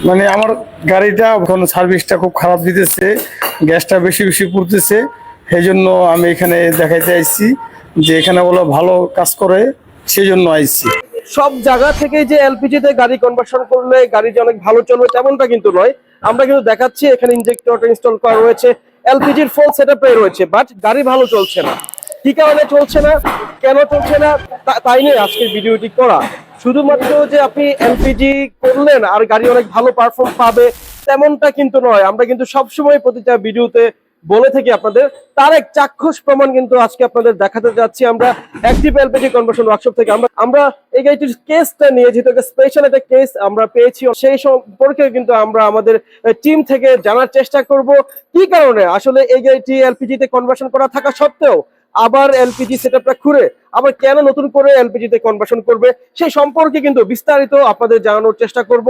মানে আমার গাড়িটা এখন সার্ভিসটা খুব খারাপ দিতেছে, গ্যাসটা বেশি বেশি পড়তেছে। সেই জন্য আমি এখানে দেখাইতে আইছি যে এখানে বলো ভালো কাজ করে, সেই জন্য আইছি। সব জায়গা থেকে যে এলপিজি তে গাড়ি কনভার্সন করলে গাড়ি যে অনেক ভালো চলবে তেমনটা কিন্তু নয়। আমরা কিন্তু দেখাচ্ছি এখানে ইনজেক্টরটা ইনস্টল করা রয়েছে, এলপিজির ফুল সেটআপ রয়েছে, বাট গাড়ি ভালো চলছে না। কি কারণে চলছে না, কেন চলছে না, তাই নিয়ে আজকের ভিডিওটি করা। শুধুমাত্র যে আপনি এলপিজি করলেন আর গাড়ি অনেক ভালো পারফর্ম পাবে তেমনটা কিন্তু নয়। আমরা কিন্তু সবসময় প্রতিটা ভিডিওতে বলে থাকি আপনাদের, তার এক চাক্ষুষ প্রমাণ কিন্তু আজকে আপনাদের দেখাতে যাচ্ছি আমরা অ্যাক্টিভ এলপিজি কনভার্সন ওয়ার্কশপ থেকে। আমরা এই গাড়িটির কেসটা নিয়ে, যেহেতু একটা স্পেশাল একটা কেস আমরা পেয়েছি, সেই সম্পর্কে কিন্তু আমরা আমাদের টিম থেকে জানার চেষ্টা করব কি কারণে আসলে এই গাড়িটি এলপিজি তে কনভার্সন করা থাকা সত্ত্বেও আবার এলপিজি সেটআপটা ঘুরে আবার কেন নতুন করে এলপিজি তে কনভার্সন করবে, সেই সম্পর্কে কিন্তু বিস্তারিত আপনাদের জানানোর চেষ্টা করব।